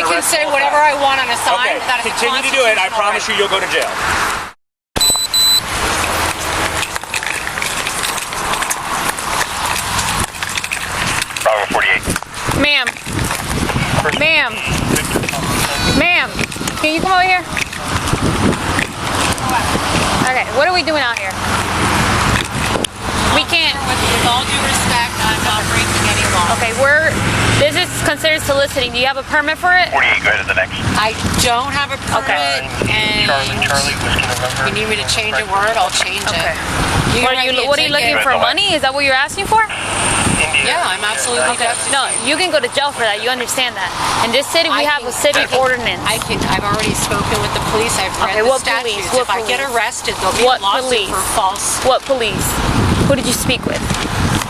I can say whatever I want on a sign. Okay, That is continue to do it. I promise you, you'll go to jail. Bravo 48. Ma'am. Ma'am. Ma'am. Can you come over here? Okay, what are we doing out here? We can't. With all due respect, I'm not breaking any law. Okay, this is considered soliciting. Do you have a permit for it? 48, go ahead to the next. I don't have a permit, and Charlie, Whiskey November. you need me to change a word, I'll change Okay. it. What are you looking for? Money? Is that what you're asking for? Yeah, I'm absolutely destitute. No, you can go to jail for that. You understand that. In this city, we have a city ordinance. I've already spoken with the police. I've read the what statutes. police? What If I get police? arrested, there'll be What a lawsuit police? for false. What police? Who did you speak with?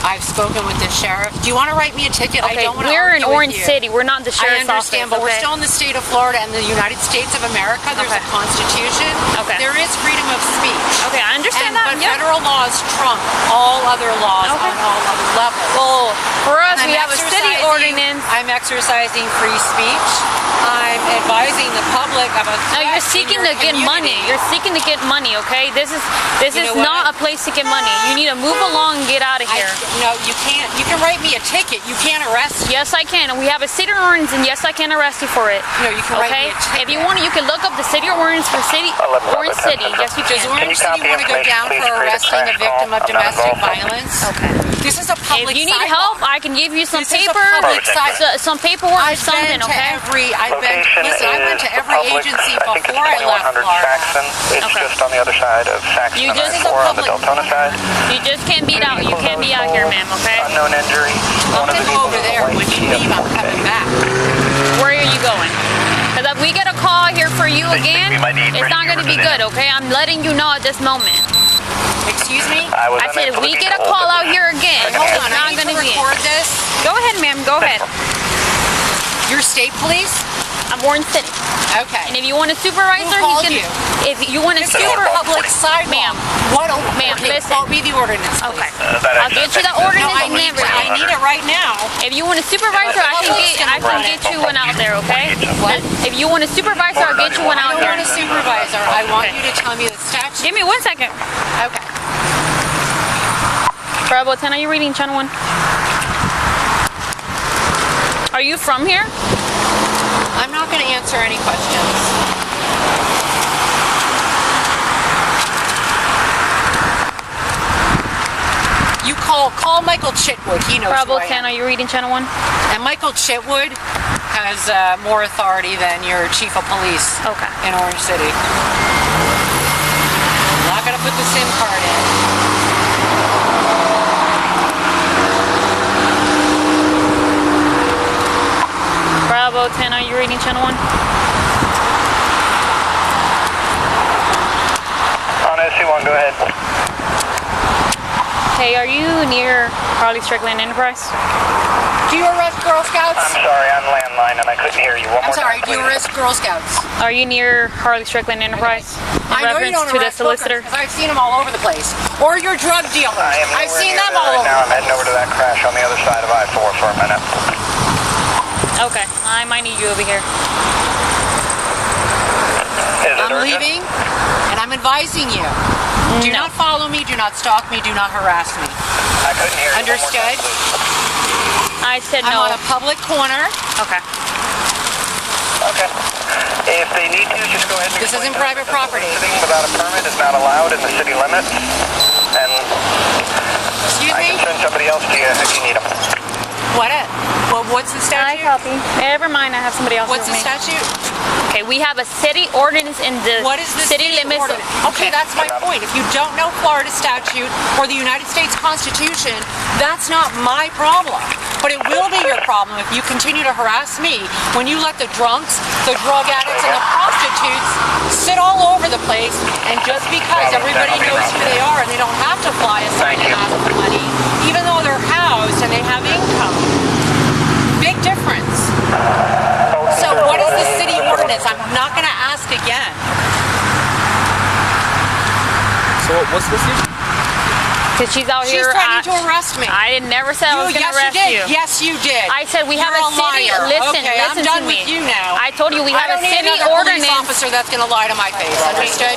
I've spoken with the sheriff. Do you want to write me a ticket? Okay, I don't want to we're in argue Orange with you. City. We're not the I sheriff's office. understand, but we're still in the state of Florida and the United States of America. There's a constitution. Okay. There is freedom of speech. Okay, I understand that. But federal laws trump all other laws on all other levels. Well, for us, And we have a city ordinance. I'm exercising free speech. I'm advising the public about. No, you're seeking to get money. You're seeking to get money, okay? This is not a place to get money. You need to move along and get out of here. No, you can't. You can write me a ticket. You can't arrest me. Yes, I can. We have a city ordinance, and yes, I can arrest you for it. No, you can write Okay? me a ticket. If you want, you can look up the city ordinance for Orange City. Yes, you Does can. Orange City want to go down for arresting a victim of domestic violence? Okay. This is a public If you need sidewalk. help, I can give you some This is a paper, public sidewalk. some paperwork or I've something, been to okay? listen, I went to every agency before I left Florida. Saxon. It's Okay. just on the other side of Saxon You and just- I-4 on the Deltona side. You just can't beat out. You can't be out here, ma'am, okay? Unknown injury. I'm going to go over there. When you leave, I'm coming back. Where are you going? Because if we get a call here for you again, we might need it's not going to be good, okay? I'm letting you know at this moment. Excuse me? I said if we get a call out here again, Hold it's on, not I need going to to be. record this. Go ahead, ma'am. Go ahead. Your state police? I'm Orange City. Okay. And if you want a supervisor, Who called you you? can. If you want a This is a public sidewalk. Ma'am. Ma'am, Okay, listen. quote me the ordinance, please. Okay. I'll get you the ordinance No, I and need everything. it right now. If you want a supervisor, I can get you one out there, okay? What? If you want a supervisor, I'll get you one I out don't there. want a supervisor. I want you to tell me the statute. Give me 1 second. Okay. Bravo 10, are you reading Channel 1? Are you from here? I'm not going to answer any questions. You call Michael Chitwood. He knows Bravo who I 10, am. are you reading Channel 1? And Michael Chitwood has more authority than your chief of police Okay. in Orange City. I'm not going to put the SIM card in. Bravo 10, are you reading Channel 1? On SC1, go ahead. Hey, are you near Harley Strickland Enterprise? Do you arrest Girl Scouts? I'm sorry, I'm landline and I couldn't hear you. One I'm more sorry, time, do you please. arrest Girl Scouts? Are you near Harley Strickland Enterprise? In I know you reference don't to the arrest solicitor? because I've seen them all over the place. Or your drug dealers. I am I've nowhere seen near them there all right now. over. I'm heading over to that crash on the other side of I-4 for a minute. Okay, I might need you over here. Is it I'm urgent? leaving, and I'm advising you. Do No. not follow me, do not stalk me, do not harass me. I couldn't hear you. Understood? One more time, I said I'm no. on a public corner. Okay. please. Okay. If they need to, just go ahead and This explain isn't that private the property. soliciting without a permit is not allowed in the city limits. And Excuse I me? can send somebody else to you if you need them. What's the I statute? copy. Never mind, I have somebody else What's with the me. statute? Okay, we have a city ordinance in the What is the city limits. ordinance? Okay, that's my point. If you don't know Florida statute or the United States Constitution, that's not my problem. But it will be your problem if you continue to harass me when you let the drunks, the drug addicts, and the prostitutes sit all over the place, and just because everybody knows who they are and they don't have to fly a sign and ask for money, even though they're housed and they have income. Big difference. So what is the city ordinance? I'm not going to ask again. So what's this issue? Because she's out She's here. threatening to arrest me. I never said I was going to Yes, arrest you did. you. Yes, you did. I said we have You're a city. liar. Listen, okay, listen I'm done to me. with you now. I told you we I have a don't need city another police ordinance. officer that's going to lie to my face. Understood?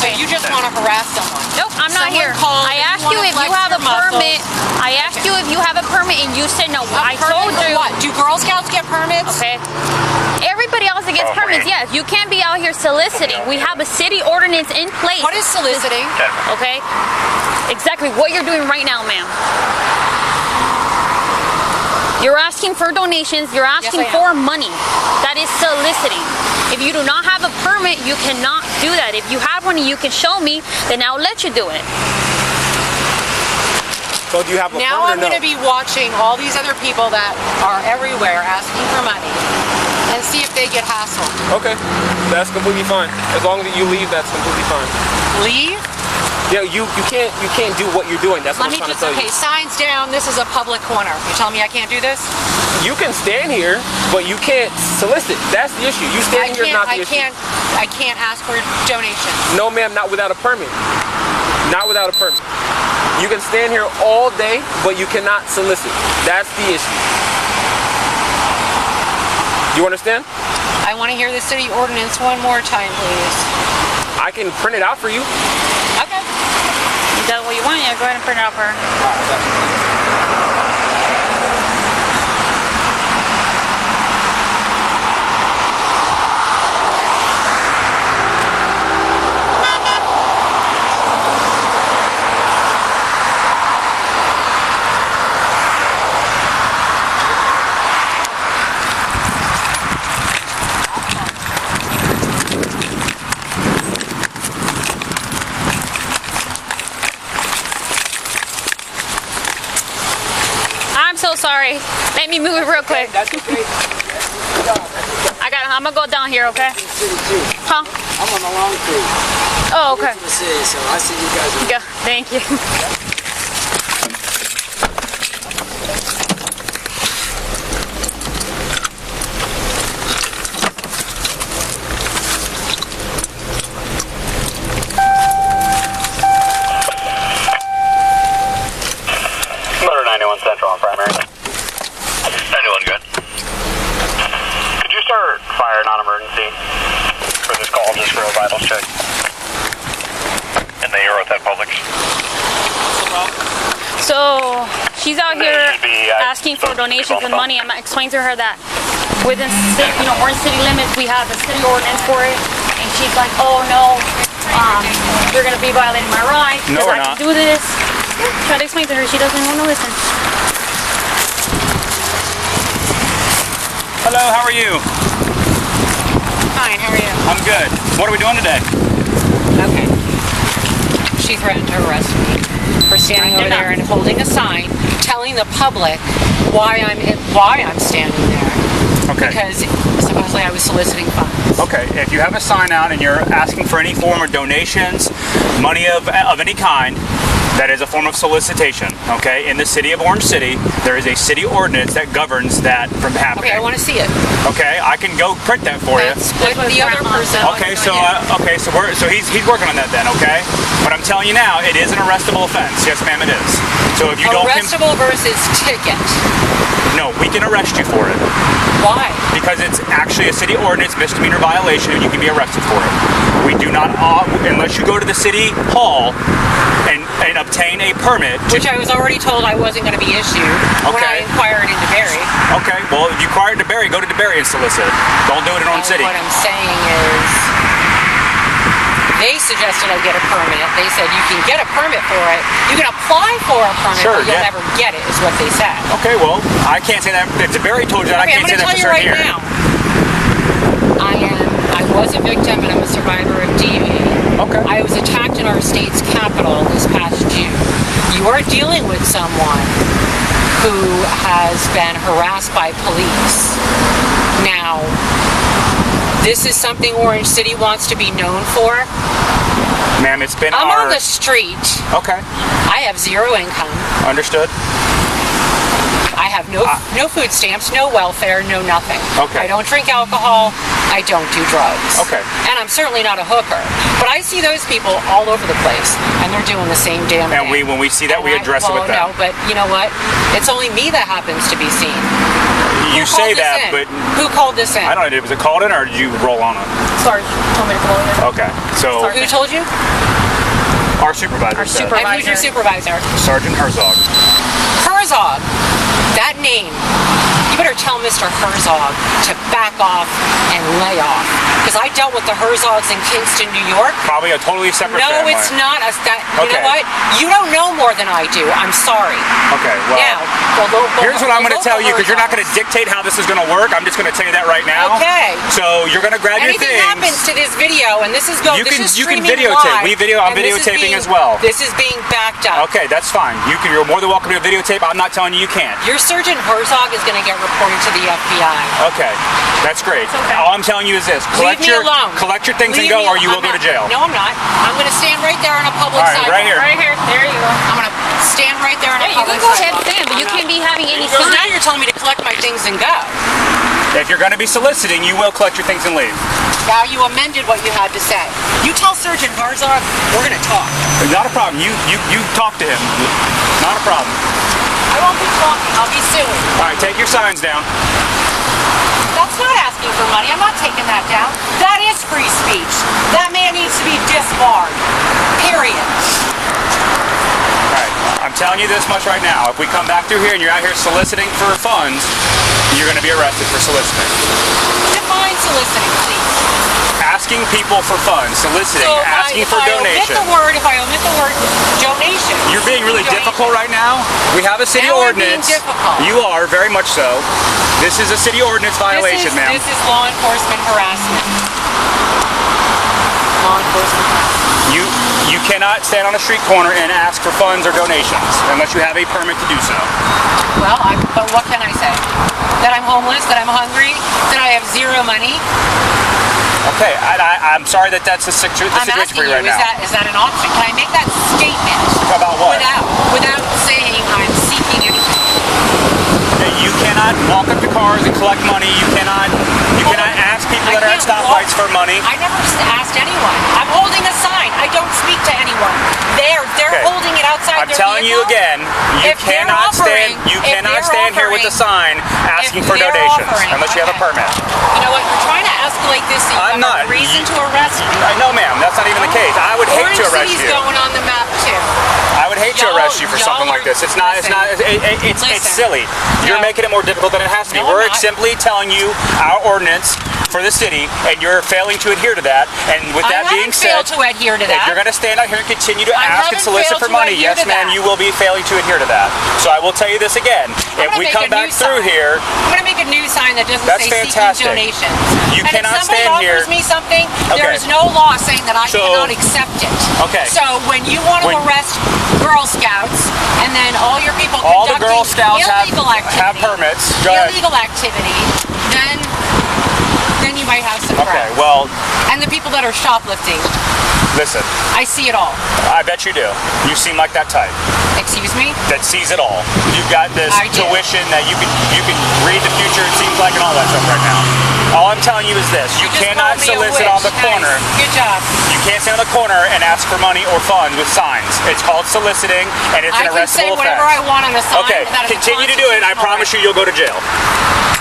Okay, you just want to harass someone. Nope, I'm not Someone here. called I and asked you you wanna if you flex have a your muscles. permit. I asked you if you have a permit and you said no. I told For you. what? Do Girl Scouts get permits? Okay. Everybody else that gets permits, yes. You can't be out here soliciting. We have a city ordinance in place. What is soliciting? Okay? Exactly what you're doing right now, ma'am. You're asking for donations. You're asking Yes, I for am. money. That is soliciting. If you do not have a permit, you cannot do that. If you have one and you can show me, then I'll let you do it. So do you have a Now I'm permit or going to be watching all these other people that are everywhere asking for money and see if they get hassled. Okay, that's completely fine. As long as you leave, that's completely fine. Leave? Yeah, you can't do what you're doing. That's what Let me I'm trying just, to tell okay, you. signs down, this is a public corner. You telling me I can't do this? You can stand here, but you can't solicit. That's the issue. You standing here is not the issue. I can't ask for donations. No, ma'am, not without a permit. Not without a permit. You can stand here all day, but you cannot solicit. That's the issue. You understand? I want to hear the city ordinance one more time, please. I can print it out for you. Okay. Is that what you want? Yeah, go ahead and print it out for her. I'm so sorry. Let me move it real quick. That's okay. I'm gonna go down here, okay? City too. Huh? I'm on the long crew. Oh, okay. To the city, so I see you guys. Yeah, thank you. Motor 91 Central on primary. 91 good. Could you start fire non-emergency for this call just for a vitals check? And then you're with that Publix. So she's out There here should be, asking for donations and money. I'm gonna explain to her that within Orange City limits, we have a city ordinance for it, and she's like, "Oh no, you're gonna be violating my rights No, because we're I not. can do this." Try to explain to her. She doesn't want to listen. Hello, how are you? Fine, how are you? I'm good. What are we doing today? Okay. She threatened to arrest me for standing over there and holding a sign telling the public why I'm standing there. Okay. Because supposedly I was soliciting funds. Okay, if you have a sign out and you're asking for any form of donations, money of any kind, that is a form of solicitation, okay? In the city of Orange City, there is a city ordinance that governs that from happening. Okay, I want to see it. Okay, I can go print that for you. That's what the other person. Okay, so he's working on that then, okay? But I'm telling you now, it is an arrestable offense. Yes, ma'am, it is. So if you Arrestable versus ticket. no, we can arrest you for it Why? because it's actually a city ordinance misdemeanor violation, and you can be arrested for it. We do not, unless you go to the city hall and obtain a permit. Which I was already told I wasn't going to be issued when I Okay. inquired into Barry. Okay, well, if you inquire to Barry, go to DeBarry and solicit. Don't do it in Orange City. What I'm saying is, they suggested I get a permit. They said you can get a permit for it. You can apply for a permit, Sure, but you'll yeah. never get it, is what they said. Okay, well, I can't say that. If DeBarry told you that, Okay, I I'm can't going say to that tell for you certain right here. now. I was a victim and I'm a survivor of DV. Okay. I was attacked in our state's capital this past June. You are dealing with someone who has been harassed by police. Now, this is something Orange City wants to be known for. Ma'am, it's been I'm our... on the street. Okay, I have zero income. understood. I have no food stamps, no welfare, no nothing. Okay. I don't drink alcohol. I don't do drugs. Okay. And I'm certainly not a hooker. But I see those people all over the place, and they're doing the same damn And thing. when we see that, we address it with No, them. but you know what? It's only me that happens to be seen. you Who say called this that, in? but Who called this in? I don't know. Was it called in or did you roll on it? Sarge told me to come over here. Okay, so Who told you? our supervisor said. And who's your supervisor? Sergeant Herzog. Herzog. That name. You better tell Mr. Herzog to back off and lay off. Because I dealt with the Herzogs in Kingston, New York. Probably a totally separate No, family. it's not. You Okay. know what? You don't know more than I do. I'm sorry. Okay, well, Now, here's what I'm going to tell you, because you're not going to dictate how this is going to work. I'm just going to tell you that right now. Okay. So you're going to grab your Anything things. happens to this video, and this is going. You This can- is you can streaming videotape. live, I'm and this is videotaping being- as well. This is being backed up. Okay, that's fine. You're more than welcome to videotape. I'm not telling you you can't. Your Sergeant Herzog is going to get reported to the FBI. Okay, that's great. okay. All I'm telling you is this: Leave me alone. collect your things Leave and go, me or you will alone. go to jail. No, I'm not. I'm going to stand right there on a public All right, sidewalk. right here. Right here. There you go. I'm going to stand right there on a Yeah, you public can go ahead sidewalk. and stand, but you can't be having any Because now sign. you're telling me to collect my things and go. If you're going to be soliciting, you will collect your things and leave. Now you amended what you had to say. You tell Sergeant Herzog we're going to talk. Not a problem. You talk to him. Not a problem. I won't be talking. I'll be suing. All right, take your signs down. That's not asking for money. I'm not taking that down. That is free speech. That man needs to be disbarred. Period. All right. I'm telling you this much right now. If we come back through here and you're out here soliciting for funds, you're going to be arrested for soliciting. Define soliciting, please. Asking people for funds, soliciting, So asking for donation. if I omit the word donation. You're being really difficult right now. We have a city Now I'm being ordinance. difficult. You are, very much so. This is a city ordinance violation, ma'am. This is law enforcement harassment. Law enforcement harassment. You cannot stand on a street corner and ask for funds or donations unless you have a permit to do so. Well, but what can I say? That I'm homeless, that I'm hungry, that I have zero money? Okay, I'm sorry that that's the situation I'm for asking you you, right now. is that an option? Can I make that statement? About what? Without saying I'm seeking anything? That you cannot walk up to cars and collect money. You cannot ask people that are at stoplights for money. I never asked anyone. I'm holding a sign. I don't speak to anyone. They're Okay. holding it outside I'm their telling you vehicle. again, you If they're cannot offering- stand here with a sign asking for donations unless you have a permit. You know what? You're trying to escalate this so you I'm have not. a reason to arrest me. No, ma'am, that's not even the case. I would hate to arrest City's you. going on the map too. I would hate to Y'all- arrest you for something y'all like this. It's not. It's Listen. silly. You're No. making it more difficult than it has to be. No, I'm We're not. simply telling you our ordinance for the city, and you're failing to adhere to that. And with that being said, failed to adhere to if that. you're going to stand out here and continue to I ask and haven't solicit failed for to money, adhere yes, to ma'am, that. you will be failing to adhere to that. So I will tell you this again: if gonna we make come a back new through sign. here, I'm gonna make a new sign that doesn't That's say fantastic. seeking donations. You and cannot if somebody stand here- offers me something, Okay. there is no law saying that I So- cannot accept it. Okay. So when you want to When- arrest Girl Scouts and then all your people all the conducting Girl Scouts illegal have activity, permits. Go ahead. illegal activity, then you might have some Okay. grounds. Well, And the people that are shoplifting, listen. I see it all. I bet you do. You seem like that type Excuse me? that sees it all. You've got this I do. tuition that you can read the future, it seems like, and all that stuff right now. All I'm telling you is this: you just cannot called me a solicit witch. on the corner. Nice. Good job. You can't stand on the corner and ask for money or funds with signs. It's called soliciting, and it's I an can say arrestable whatever I offense. want on the sign. Okay, That is a continue to do it, and I constitutional promise you, you'll go to jail. right.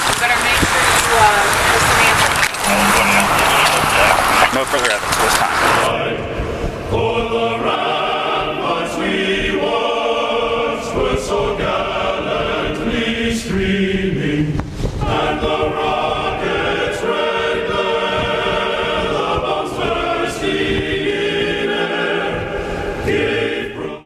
You better make sure you post an answer. No further evidence this time. For the ramparts we once were so gallantly streaming, and the